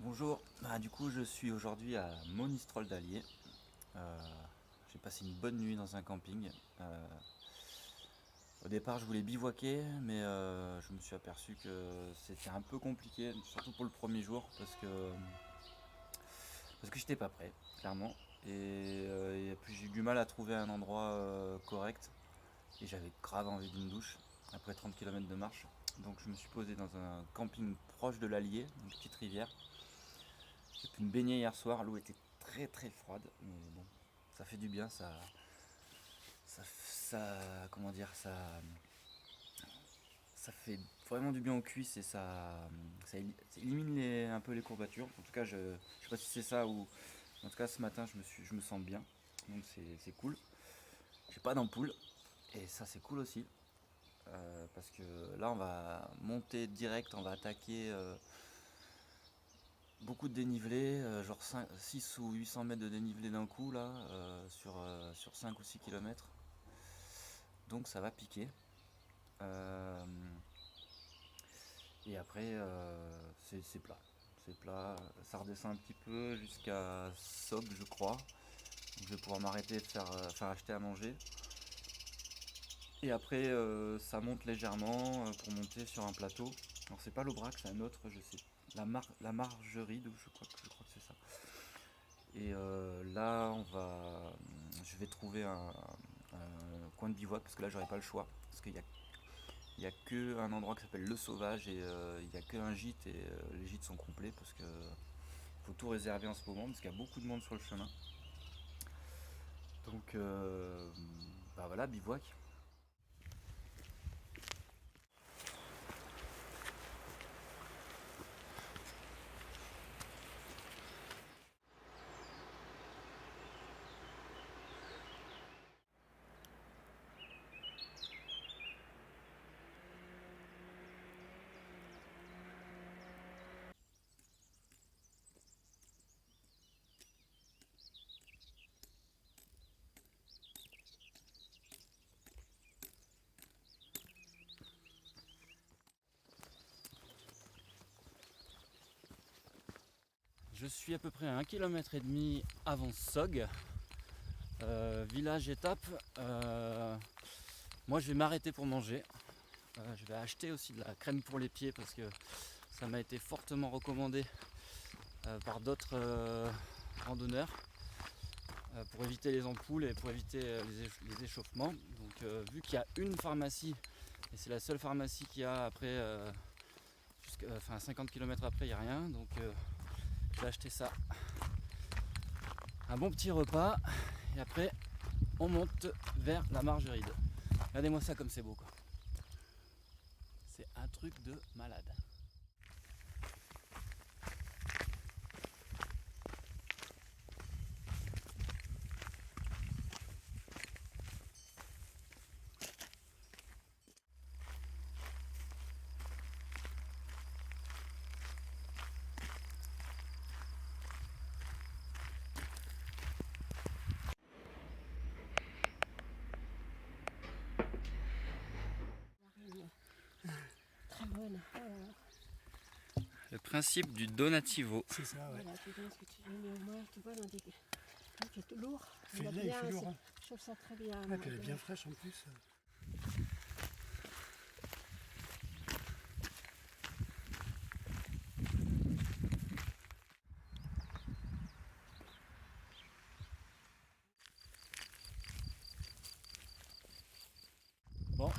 Bonjour, du coup je suis aujourd'hui à Monistrol d'Allier. J'ai passé une bonne nuit dans un camping. Au départ je voulais bivouaquer mais je me suis aperçu que c'était un peu compliqué, surtout pour le premier jour parce que j'étais pas prêt, clairement. Et puis j'ai eu du mal à trouver un endroit correct et j'avais grave envie d'une douche après 30 km de marche. Donc je me suis posé dans un camping proche de l'Allier, une petite rivière. J'ai pu me baigner hier soir, l'eau était très très froide, mais bon, ça fait du bien, comment dire, ça fait vraiment du bien aux cuisses et ça élimine un peu les courbatures. En tout cas, je sais pas si c'est ça ou, en tout cas, ce matin, je me sens bien, donc c'est cool. J'ai pas d'ampoule et ça c'est cool aussi, parce que là, on va monter direct, on va attaquer. Beaucoup de dénivelé, genre 6 ou 800 mètres de dénivelé d'un coup là, sur 5 ou 6 kilomètres. Donc ça va piquer. Euh, et après, c'est plat. C'est plat, ça redescend un petit peu jusqu'à Sob, je crois. Donc je vais pouvoir m'arrêter et faire acheter à manger. Et après, ça monte légèrement pour monter sur un plateau. Alors c'est pas l'Aubrac, c'est un autre, je sais. La Margeride, je crois que c'est ça. Et là, je vais trouver un coin de bivouac parce que là, j'aurai pas le choix. Parce qu'il y a que un endroit qui s'appelle Le Sauvage et il n'y a que un gîte et les gîtes sont complets parce que faut tout réserver en ce moment parce qu'il y a beaucoup de monde sur le chemin. Donc, bah voilà, bivouac. Je suis à peu près à 1,5 km avant Sog, village étape. Moi, je vais m'arrêter pour manger. Je vais acheter aussi de la crème pour les pieds parce que ça m'a été fortement recommandé par d'autres randonneurs pour éviter les ampoules et pour éviter les échauffements. Donc vu qu'il y a une pharmacie, et c'est la seule pharmacie qu'il y a après, 50 km après, il n'y a rien. Donc je vais acheter ça. Un bon petit repas et après on monte vers la Margeride. Regardez-moi ça comme c'est beau quoi. C'est un truc de malade. Très bonne. Le principe du donativo. C'est ça, ouais. Voilà, tu donnes ce que tu veux, mais au moins, tu vois, dans des trucs tout lourds. Il fait lourd. Hein. Je trouve ça très bien. Ouais, puis elle est bien fraîche en plus. Bon,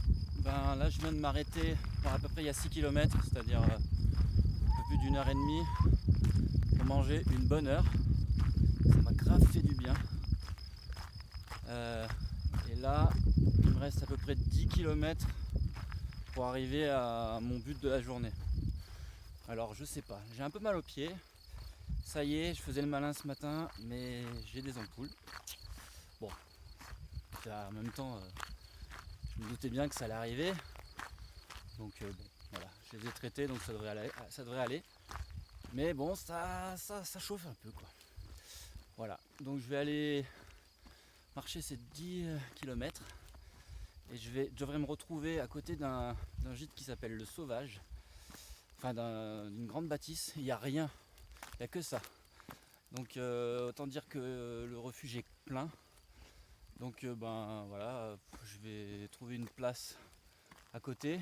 ben là je viens de m'arrêter à peu près il y a 6 km, c'est-à-dire un peu plus d'une heure et demie pour manger une bonne heure. Ça m'a grave fait du bien. Et là, il me reste à peu près 10 km pour arriver à mon but de la journée. Alors je sais pas, j'ai un peu mal aux pieds. Ça y est, je faisais le malin ce matin, mais j'ai des ampoules. Bon, en même temps, je me doutais bien que ça allait arriver. Donc bon, voilà, je les ai traités, donc ça devrait aller. Mais bon, ça chauffe un peu quoi. Voilà, donc je vais aller marcher ces 10 km et je devrais me retrouver à côté d'un gîte qui s'appelle Le Sauvage, enfin d'une grande bâtisse. Il n'y a rien, Il n'y a que ça. Donc autant dire que le refuge est plein. Donc ben voilà, je vais trouver une place à côté.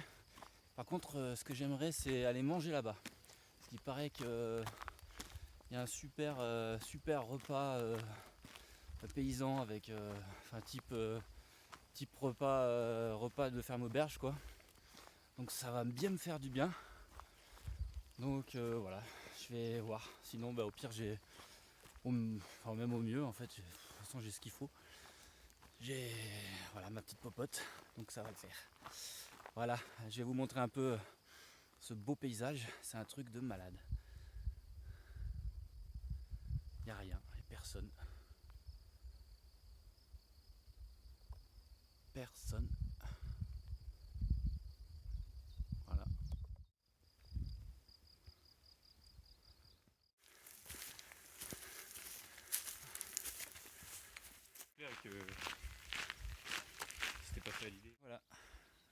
Par contre, ce que j'aimerais, c'est aller manger là-bas. Parce qu'il paraît qu'il y a un super repas paysan avec type repas de ferme auberge quoi. Donc ça va bien me faire du bien. Donc voilà, je vais voir. Sinon au pire même au mieux en fait, de toute façon j'ai ce qu'il faut. J'ai ma petite popote, donc ça va le faire. Voilà, je vais vous montrer un peu ce beau paysage, c'est un truc de malade. Il n'y a rien, il n'y a personne. Personne. Voilà. Que c'était pas fait à l'idée. Voilà,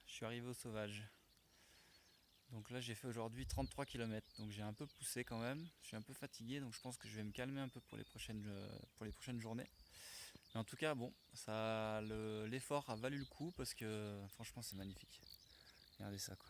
je suis arrivé au sauvage. Donc là j'ai fait aujourd'hui 33 km, donc j'ai un peu poussé quand même, je suis un peu fatigué, donc je pense que je vais me calmer un peu pour les prochaines journées. Mais en tout cas bon, l'effort a valu le coup parce que franchement c'est magnifique. Regardez ça quoi.